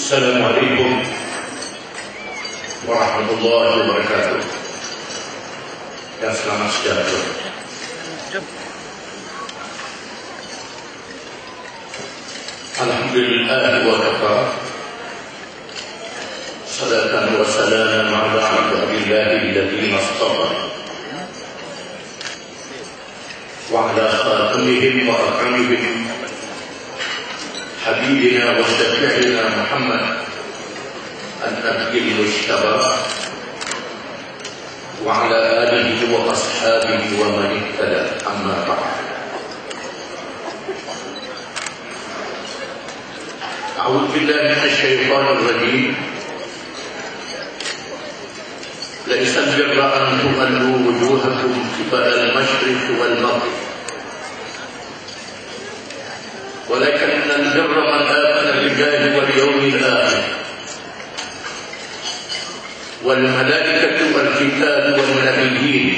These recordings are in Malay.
Assalamualaikum warahmatullahi wabarakatuh. Dan selamat sejahtera. Alhamdulillah wa kafa. Salatan wa salaman ala abdillahi alladhina istafa. Wa ala khatamihim wa akramihim حبيبنا وشفيعنا محمد النبي المجتبى وعلى آله وأصحابه ومن اهتدى أما بعد. أعوذ بالله من الشيطان الرجيم. ليس البر أن تولوا وجوهكم قبل المشرق والمغرب ولكن البر من آمن بالله واليوم الآخر والملائكة والكتاب والنبيين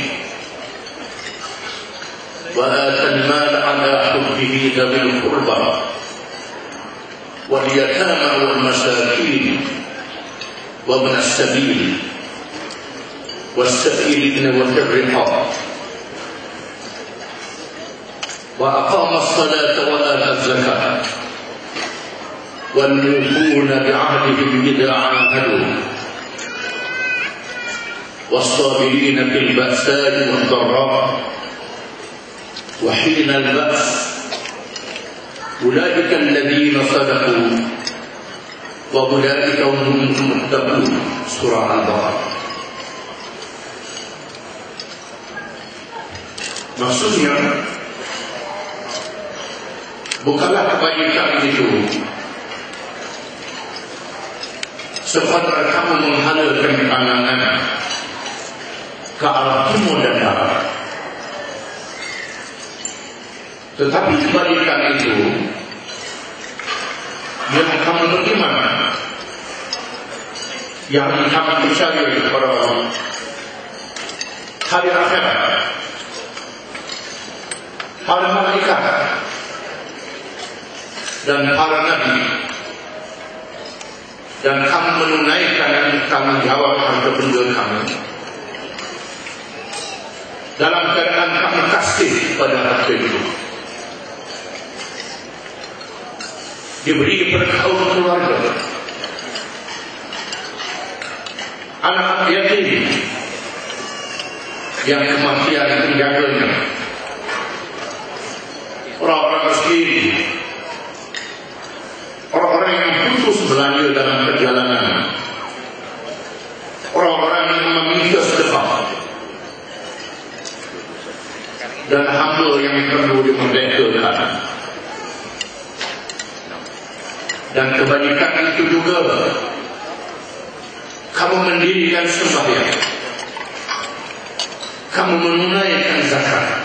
وآتى المال على حبه ذوي القربى واليتامى والمساكين وابن السبيل والسائلين وفي الرقاب وأقام الصلاة وآتى الزكاة والموفون بعهدهم إذا عاهدوا والصابرين في البأساء والضراء وحين البأس أولئك الذين صدقوا وأولئك هم المتقون. Surah Al-Baqarah. Maksudnya bukanlah kebaikan itu sekadar kamu menghalalkan pandangan ke arah timur dan barat, tetapi kebaikan itu yang kamu beriman, yang kamu percaya kepada hari akhirat, para malaikat dan para nabi, dan kamu menunaikan tanggungjawab harta benda kamu dalam keadaan kamu kasih pada harta itu, diberi berkaum keluarga, anak yatim yang kematian menjaganya, orang-orang miskin, orang-orang yang putus belanja dalam perjalanan, orang-orang yang meminta sedekah, dan hamba yang perlu dimerdekakan. Dan kebajikan itu juga kamu mendirikan sembahyang, kamu menunaikan zakat,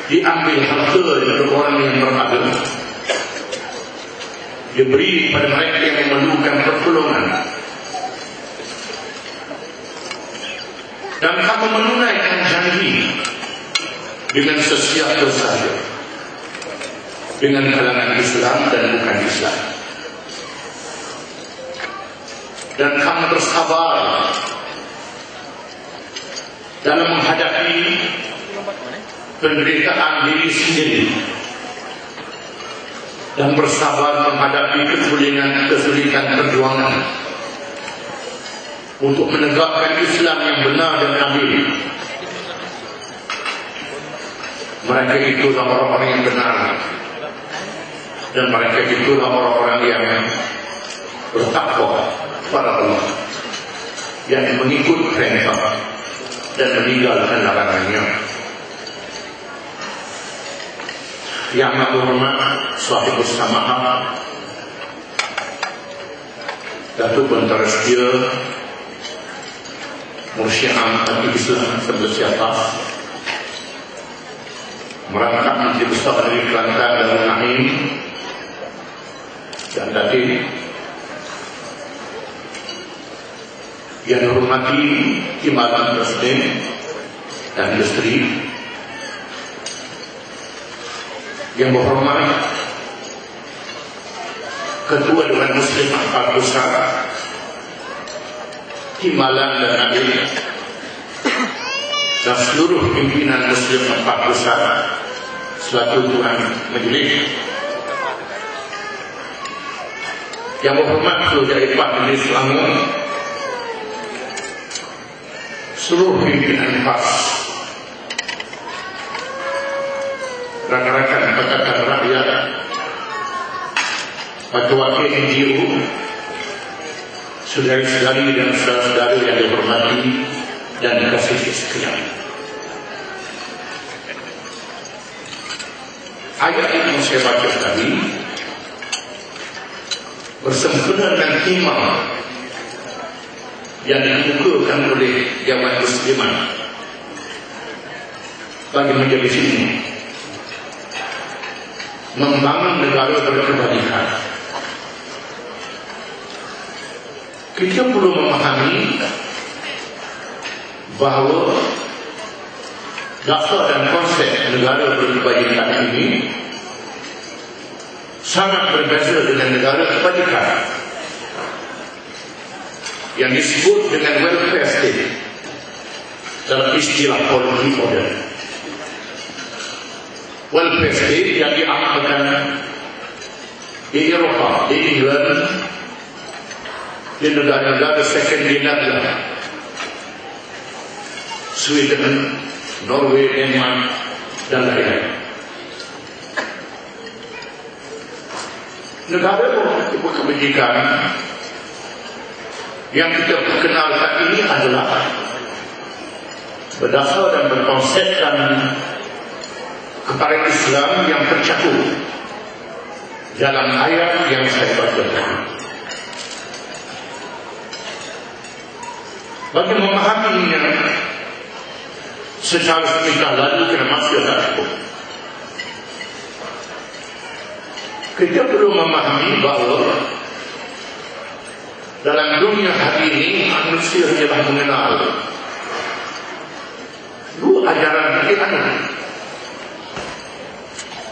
diambil harta dari orang yang beragama, diberi pada mereka yang memerlukan pertolongan, dan kamu menunaikan janji dengan sesiapa saja, dengan kalangan Islam dan bukan Islam, dan kamu bersabar dalam menghadapi penderitaan diri sendiri, dan bersabar menghadapi kesulitan perjuangan untuk menegakkan Islam yang benar dan adil. Mereka itulah orang-orang yang benar, dan mereka itulah orang-orang yang bertakwa kepada Allah, yang mengikut perintah dan meninggalkan larangannya. Yang hormat Sahibus Sama'ah Datuk Bentara Setia Mursyid Ahmad Islam Sebesiapa, merangkap Menteri Besar dari Kelantan Darul Naim, dan tadi yang dihormati Timbalan Presiden dan Industri, yang berhormat Kedua dengan Muslim Akbar Pusat, Timbalan dan Nabil, dan seluruh pimpinan Muslim Akbar Pusat selaku Tuan Majlis. Yang berhormat Ketua Jaipah Majlis Selangor, seluruh pimpinan PAS, rakan-rakan Pakatan Rakyat, wakil NGO, saudari-saudari dan saudara-saudara yang dihormati dan dikasihi sekalian. Ayat yang saya baca tadi bersempena dengan tema yang dikemukakan oleh Jamaah Muslimat bagi majelis ini, membangun negara berkebajikan. Kita perlu memahami bahawa dasar dan konsep negara berkebajikan ini sangat berbeza dengan negara kebajikan yang disebut dengan welfare state dalam istilah politik modern. Welfare state yang diamalkan di Eropah, di England, di negara-negara second Netherlands, Sweden, Norway, Denmark, dan lain-lain. Negara berkebajikan yang kita perkenalkan ini adalah berdasar dan berkonsepkan kepada Islam yang tercakup dalam ayat yang saya bacakan. Bagi memahaminya secara sepintas lalu kena masih tak cukup. Kita perlu memahami bahawa dalam dunia hari ini manusia telah mengenal dua ajaran keyakinan,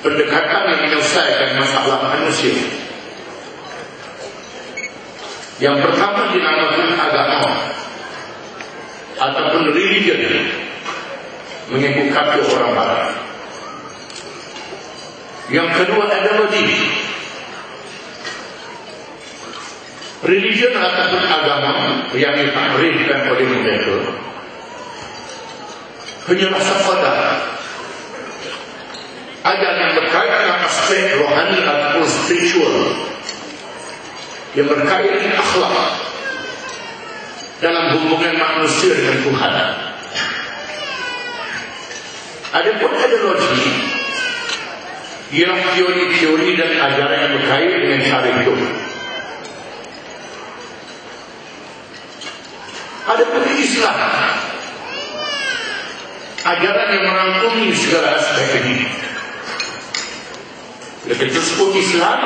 pendekatan yang menyelesaikan masalah manusia. Yang pertama dinamakan agama ataupun religion, mengikut kata orang Barat. Yang kedua ideologi. Religion ataupun agama yang ditakrifkan oleh mereka hanyalah sekadar ajaran yang berkaitan dengan aspek rohani ataupun spiritual, yang berkaitan dengan akhlak dalam hubungan manusia dengan Tuhan. Adapun ideologi ialah teori-teori dan ajaran yang berkaitan dengan cara hidup. Adapun Islam, ajaran yang merangkumi segala aspek ini. Bila kita sebut Islam,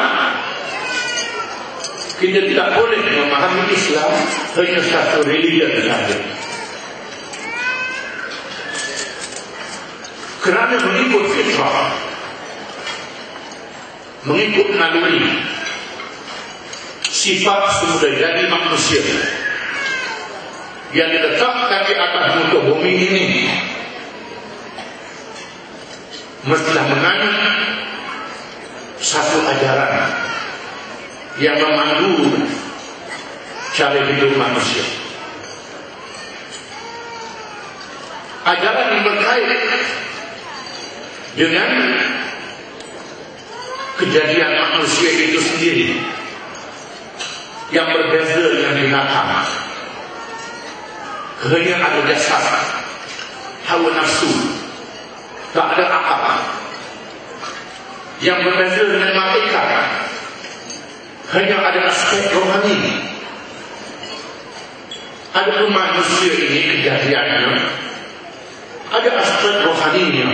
kita tidak boleh memahami Islam hanya satu religion saja. Kerana mengikut fitrah, mengikut naluri, sifat semula jadi manusia yang diletakkan di atas muka bumi ini, mestilah menganut satu ajaran yang memandu cara hidup manusia. Ajaran yang berkait dengan kejadian manusia itu sendiri, yang berbeza dengan binatang. Hanya ada jasad, hawa nafsu, tak ada akal. Yang berbeza dengan malaikat, hanya ada aspek rohani. Adapun manusia ini kejadiannya ada aspek rohaninya,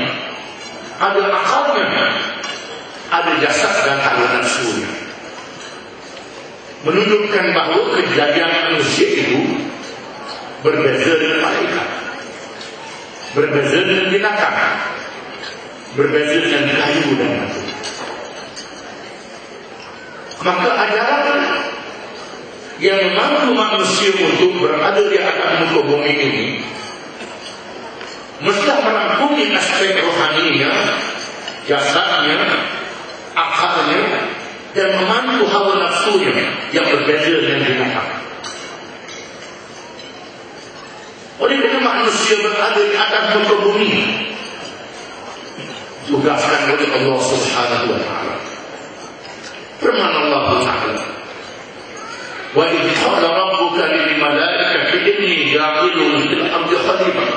ada akalnya, ada jasad dan hawa nafsunya. Menunjukkan bahawa kejadian manusia itu berbeza dengan malaikat, berbeza dengan binatang, berbeza dengan kayu dan batu. Maka ajaran yang membantu manusia untuk berada di atas muka bumi ini mesti merangkumi aspek rohaninya, jasadnya, akalnya, dan memandu hawa nafsunya yang berbeza dengan binatang. Oleh karena manusia berada di atas muka bumi, tugaskan oleh Allah Subhanahu wa Ta'ala. Firman Allah Ta'ala, "Wa idh qala rabbuka lil malaikati inni ja'ilun fil ardi khalifah."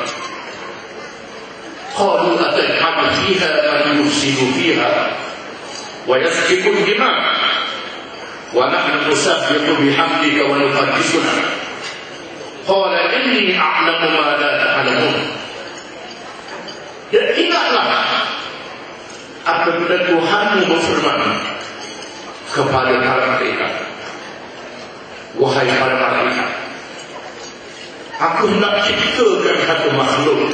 Qalu ataj'alu fiha man yufsidu fiha wa yasfiku ad-dima' wa nahnu nusabbihu bihamdika wa nuqaddisu lak. Qala inni a'lamu ma la ta'lamun. Dan ingatlah apabila Tuhanmu berfirman kepada para malaikat, wahai para malaikat, aku hendak ciptakan satu makhluk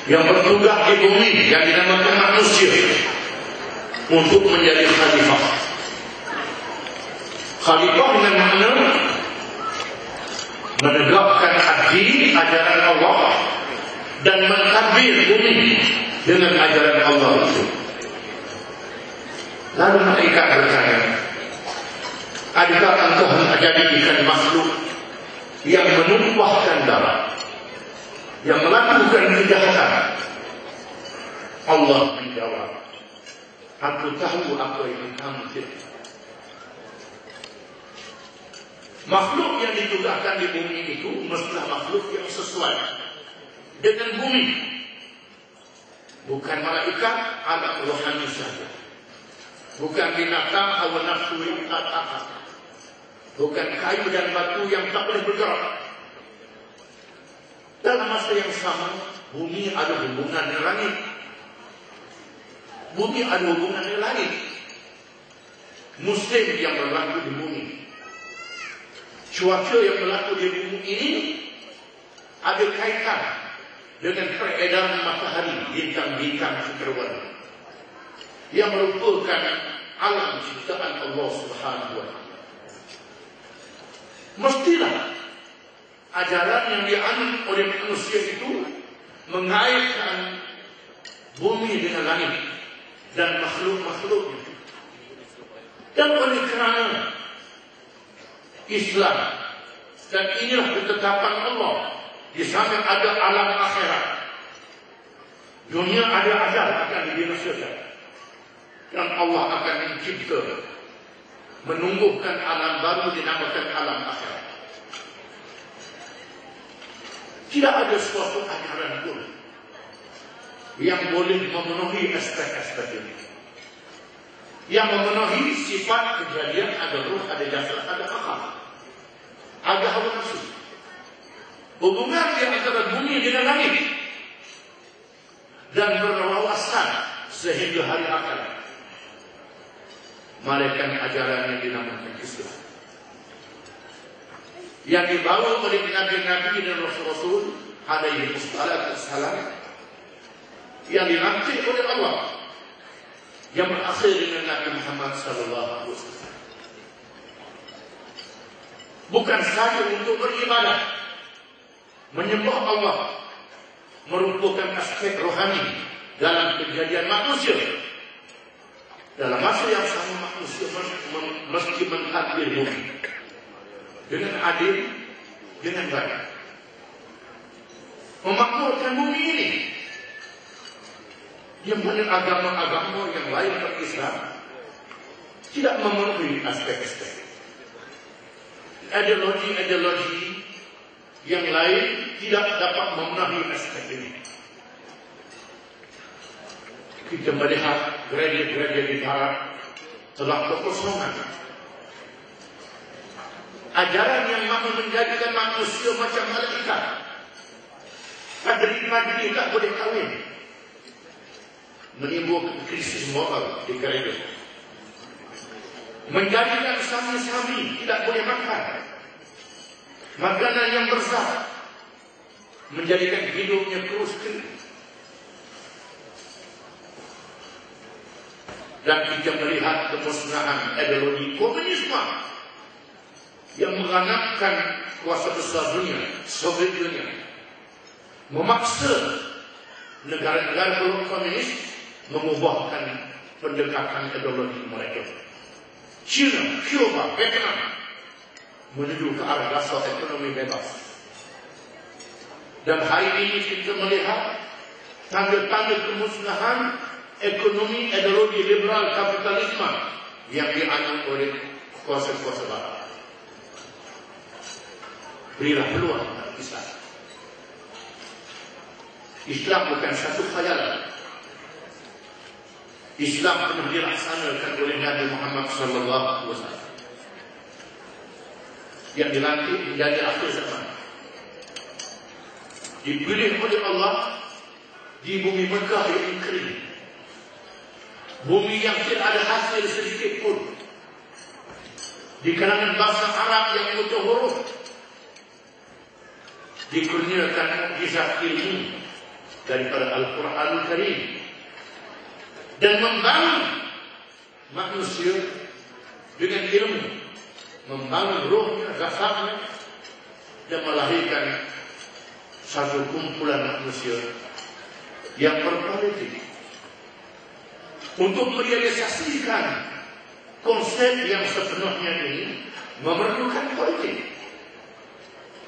yang bertugas di bumi yang dinamakan manusia untuk menjadi khalifah. Khalifah dengan makna menegakkan adil ajaran Allah dan mentadbir bumi dengan ajaran Allah itu. Lalu malaikat bertanya, adakah engkau hendak jadikan makhluk yang menumpahkan darah, yang melakukan kejahatan? Allah menjawab, aku tahu apa yang kamu cipta. Makhluk yang ditugaskan di bumi itu mestilah makhluk yang sesuai dengan bumi. Bukan malaikat, alam rohani saja. Bukan binatang, hawa nafsu yang tak akal. Bukan kayu dan batu yang tak boleh bergerak. Dalam masa yang sama, bumi ada hubungan dengan langit. Bumi ada hubungan dengan langit. Musim yang berlaku di bumi, cuaca yang berlaku di bumi ini ada kaitan dengan peredaran matahari, bintang-bintang superwarna yang merupakan alam ciptaan Allah Subhanahu wa Ta'ala. Mestilah ajaran yang dianut oleh manusia itu mengaitkan bumi dengan langit dan makhluk-makhluknya. Dan oleh kerana Islam, dan inilah ketetapan Allah, di sana ada alam akhirat. Dunia ada ajal akan dibinasakan, dan Allah akan mencipta, menumbuhkan alam baru dinamakan alam akhirat. Tidak ada suatu ajaran pun yang boleh memenuhi aspek-aspek ini. Yang memenuhi sifat kejadian, ada ruh, ada jasad, ada akal, ada hawa nafsu. Hubungan di antara bumi dengan langit dan berwawasan sehingga hari akhirat. Malaikat ajaran yang dinamakan Islam, yang dibawa oleh nabi-nabi dan rasul-rasul alaihi wassalam, yang dilantik oleh Allah, yang berakhir dengan Nabi Muhammad sallallahu alaihi wasallam. Bukan saja untuk beribadah, menyembah Allah merupakan aspek rohani dalam kejadian manusia. Dalam masa yang sama manusia mesti mentadbir bumi dengan adil, dengan baik, memakmurkan bumi ini. Yang mana agama-agama yang lain berislam tidak memenuhi aspek-aspek. Ideologi-ideologi yang lain tidak dapat memenuhi aspek ini. Kita melihat gereja-gereja di barat telah kekosongan. Ajaran yang mahu menjadikan manusia macam malaikat. Padri-padri tak boleh kahwin, menimbulkan krisis moral di gereja. Menjadikan sami-sami tidak boleh makan makanan yang berzat, menjadikan hidupnya terus kering. Dan kita melihat kemusnahan ideologi komunisme yang menganakkan kuasa besar dunia, Soviet Union, memaksa negara-negara belum komunis mengubahkan pendekatan ideologi mereka. China, Cuba, Vietnam menuju ke arah dasar ekonomi bebas. Dan hari ini kita melihat tanda-tanda kemusnahan ekonomi ideologi liberal kapitalisme yang dianut oleh kuasa-kuasa barat. Berilah peluang kepada Islam. Islam bukan satu khayalan. Islam pernah dilaksanakan oleh Nabi Muhammad SAW yang dilantik menjadi akhir zaman. Dipilih oleh Allah di bumi Mekah yang kering, bumi yang tidak ada hasil sedikit pun, di kalangan bangsa Arab yang buta huruf, dikurniakan mukjizat ilmu daripada Al-Quranul Karim dan membangun manusia dengan ilmu, membangun rohnya, zakatnya, dan melahirkan satu kumpulan manusia yang berpolitik untuk merealisasikan konsep yang sepenuhnya ini memerlukan politik.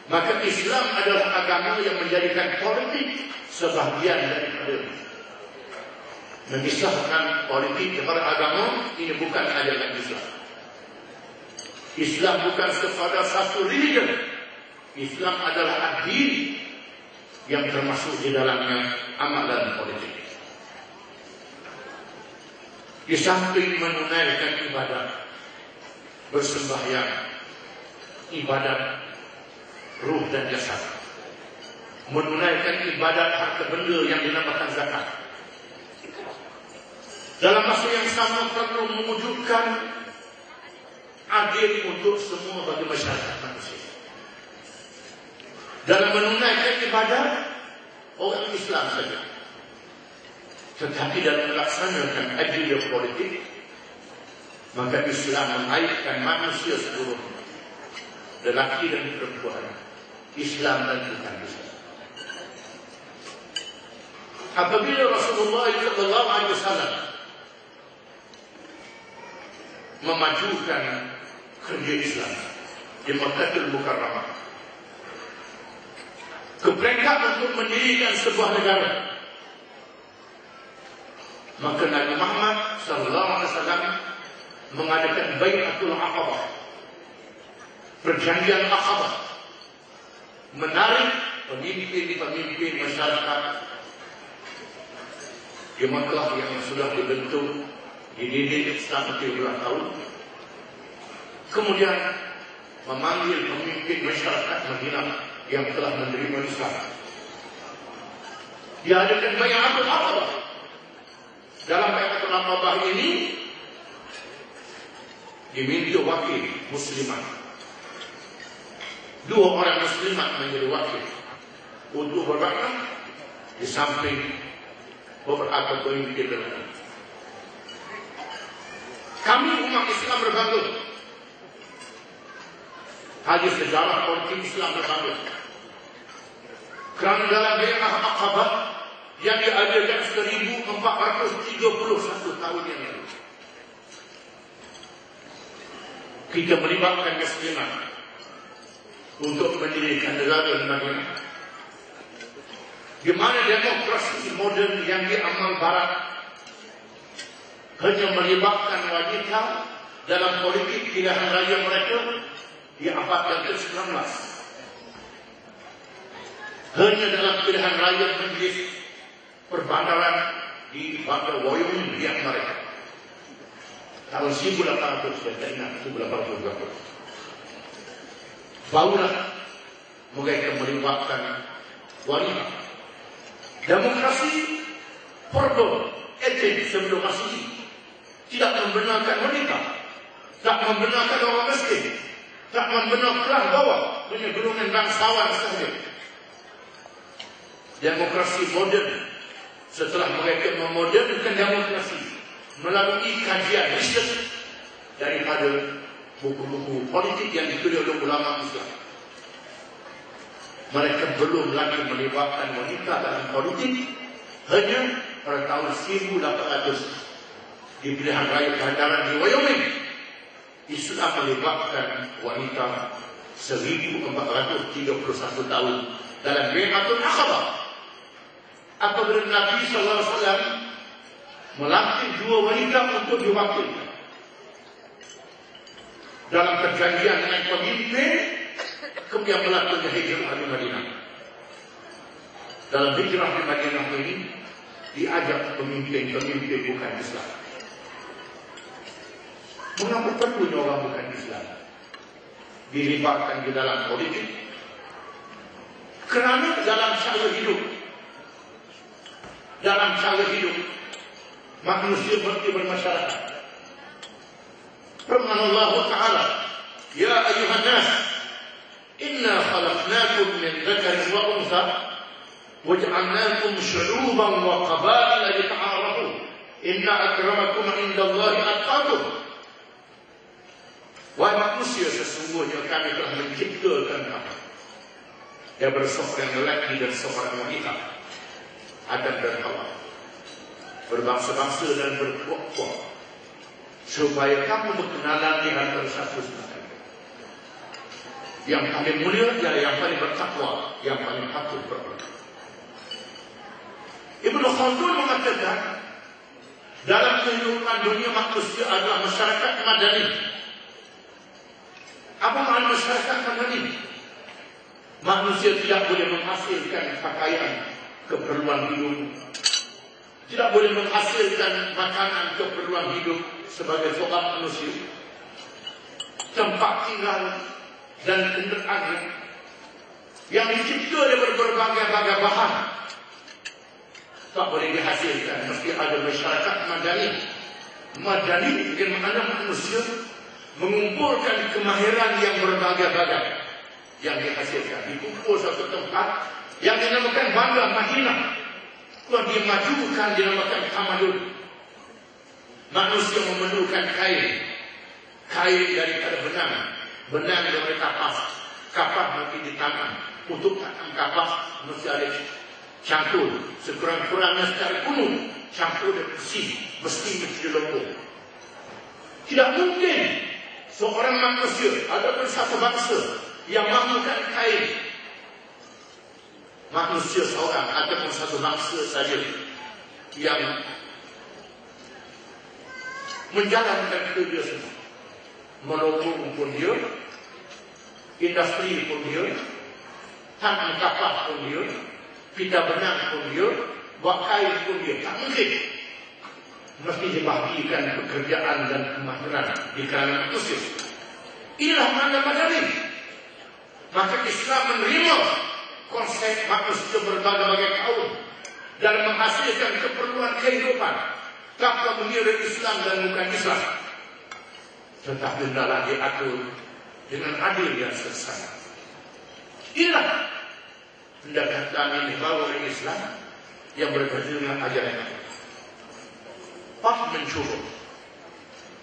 Maka Islam adalah agama yang menjadikan politik sebahagian daripada memisahkan politik daripada agama. Ini bukan ajaran Islam. Islam bukan kepada satu religion. Islam adalah agama yang termasuk di dalamnya amalan politik. Di samping menunaikan ibadat, bersembahyang, ibadat ruh dan jasad, menunaikan ibadat harta benda yang dinamakan zakat, dalam masa yang sama perlu mewujudkan adil untuk semua bagi masyarakat manusia. Dalam menunaikan ibadat orang Islam saja, tetapi dalam melaksanakan adil politik, maka Islam mengaitkan manusia seluruhnya, lelaki dan perempuan, Islam dan bukan Islam. Apabila Rasulullah SAW memajukan kerja Islam di Makkahul Mukarramah ke peringkat untuk mendirikan sebuah negara, maka Nabi Muhammad SAW mengadakan Bai'atul Aqabah, perjanjian Aqabah, menarik pemimpin-pemimpin masyarakat di Makkah yang sudah dibentuk, dididik selama 13 tahun, kemudian memanggil pemimpin masyarakat Madinah yang telah menerima Islam. Diadakan Bai'atul Aqabah. Dalam Bai'atul Aqabah ini diminta wakil muslimat, 2 orang muslimat menjadi wakil untuk berbaiat di samping beberapa pemimpin lain. Kami umat Islam berbangga, hadis sejarah politik Islam berbangga, kerana dalam Bai'ah Aqabah yang diadakan 1431 tahun yang lalu, kita melibatkan muslimat untuk mendirikan negara Madinah, di mana demokrasi moden yang diamal Barat hanya melibatkan wanita dalam politik pilihan raya mereka di abad yang ke-19. Hanya dalam pilihan raya majlis perbandaran di Bandar Wayung yang mereka tahun 1800, saya ingat 1820, barulah mereka melibatkan wanita. Demokrasi perdo etik sebelum Masehi tidak membenarkan wanita, tak membenarkan orang miskin, tak membenarkan kelas bawah, hanya golongan bangsawan sahaja. Demokrasi moden, setelah mereka memodernkan demokrasi, melalui kajian riset daripada buku-buku politik yang ditulis oleh ulama Islam. Mereka belum lagi melibatkan wanita dalam politik. Hanya pada tahun 1800 di pilihan raya kehandaran di Wyoming, Islam melibatkan wanita 1431 tahun dalam Bai'atul Aqabah. Apabila Nabi SAW melantik 2 wanita untuk diwakilkan dalam perjanjian dengan pemimpin, kemudian melakukan hijrah di Madinah. Dalam hijrah di Madinah ini diajak pemimpin-pemimpin bukan Islam. Mengapa perlunya orang bukan Islam dilibatkan di dalam politik? Kerana dalam cara hidup manusia berarti bermasyarakat. Firman Allah Ta'ala, Ya ayuhan nas, inna khalaqnakum min dzakarin wa untha waj'alnakum syu'uban wa qabaila lita'arafu inna akramakum 'indallahi atqakum. Wahai manusia, sesungguhnya kami telah menciptakan kamu daripada seorang lelaki dan seorang wanita, Adam dan Hawa, berbangsa-bangsa dan berkelompok, supaya kamu berkenalan di antara satu sama lain. Yang paling mulia ialah yang paling bertakwa, yang paling patuh berdoa. Ibnu Khaldun mengatakan, dalam kehidupan dunia manusia adalah masyarakat madani. Apa makna masyarakat madani? Manusia tidak boleh menghasilkan pakaian keperluan hidup, tidak boleh menghasilkan makanan keperluan hidup sebagai seorang manusia, tempat tinggal dan kenderaan yang dicipta dari berbagai-bagai bahan tak boleh dihasilkan. Mesti ada masyarakat madani. Madani dengan makna manusia mengumpulkan kemahiran yang berbagai-bagai yang dihasilkan, dikumpul satu tempat yang dinamakan Banda Madinah. Kalau dimajukan dinamakan tamadun. Manusia memerlukan kain daripada benang daripada kapas nanti ditanam. Untuk tanam kapas mesti ada campur sekurang-kurangnya secara kuno, campur dan besi, mesti dilempung. Tidak mungkin seorang manusia ataupun satu bangsa yang mahukan kain, manusia seorang ataupun satu bangsa saja yang menjalankan kerja sendiri. Monopol pun dia, industri pun dia, tanam kapas pun dia, pita benang pun dia, buat kain pun dia. Tak mungkin. Mesti dibagikan pekerjaan dan kemahiran di kalangan manusia. Inilah makna madani. Maka Islam menerima konsep manusia berbagai-bagai kaum dan menghasilkan keperluan kehidupan tanpa mengira Islam dan bukan Islam. Tetapi hendaklah diatur dengan adil yang seksama. Inilah pendekatan yang dibawa oleh Islam yang berbeda dengan ajaran kita. Pas mencuba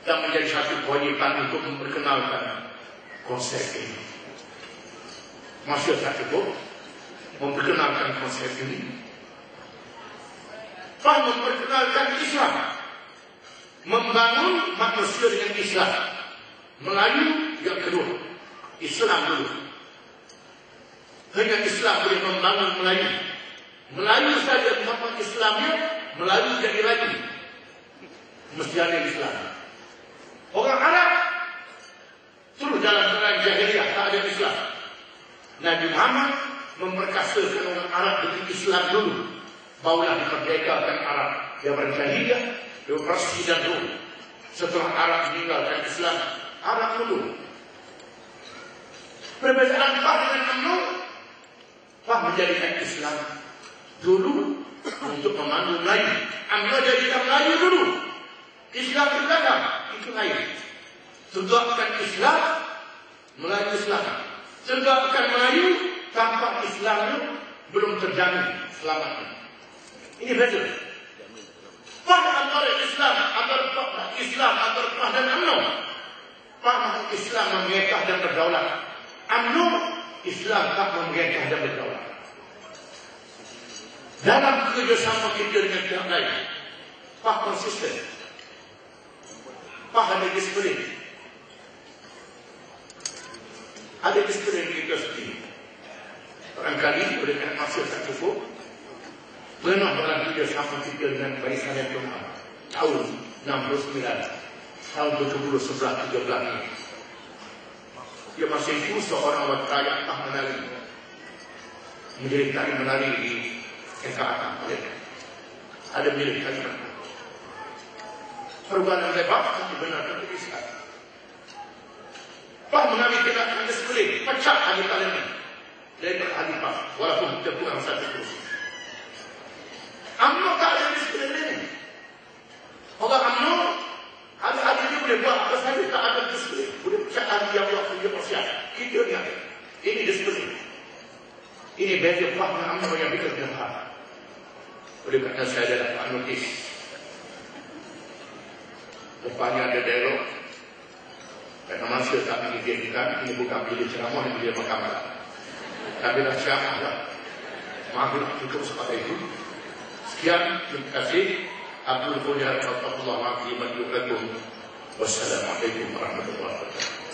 dan menjadi satu kewajiban untuk memperkenalkan konsep ini. Masih tak cukup memperkenalkan konsep ini. Pas memperkenalkan Islam, membangun manusia dengan Islam. Melayu yang kedua, Islam dulu. Hanya Islam boleh membangun Melayu. Melayu saja membangun Islamnya, Melayu jadi lagi. Mesti ada Islam. Orang Arab terus jalan-jalan jahiliyah, tak ada Islam. Nabi Muhammad memperkasakan orang Arab dengan Islam dulu, barulah diperdekakan Arab yang berjahiliyah, Persia dan Rom. Setelah Arab meninggalkan Islam, Arab dulu. Perbezaan Fah dengan Amno, Fah menjadikan Islam dulu untuk memandu Melayu. Amno jadikan Melayu dulu. Islam berbeda, itu lain. Tegakkan Islam, Melayu Islam. Tegakkan Melayu, tanpa Islamnya belum terjamin selamatnya. Ini beda. Fah antara Islam, antara dan berdaulat. UMNO Islam tak memerintah dan berdaulat. Dalam kerjasama kita dengan pihak lain, Pak konsisten, Pak ada disiplin, kita sendiri. Barangkali oleh kerana masa tak cukup, pernah dalam kerjasama kita dengan Barisan yang Tuhan tahun 69, tahun 70, 11, 13 ini. Dia masih itu seorang awak rakyat tak menari, menjadi tari menari di Engkau. Ada milik kalian. Perubahan lebar tapi benar betul sekali. Pak mengambil tindakan disiplin, pecah hari kalian dari berkhalifah, walaupun kita kurang satu kursi. UMNO tak ada disiplin ini. Orang UMNO ada dia boleh buat apa saja, tak ada disiplin. Boleh pecah hari yang waktu dia persiapan. Kita ni ada. Ini disiplin. Ini beza Pak dengan UMNO yang kita dengar. Oleh kerana saya dapat notis. Depannya ada dialog. Kerana masa tak mengizinkan, ini bukan pilih ceramah, ini pilih mahkamah. Tapi dah ceramah dah. Maaflah cukup seperti itu. Sekian, terima kasih. Abdul Qadar Abdullah Wassalamualaikum warahmatullahi wabarakatuh.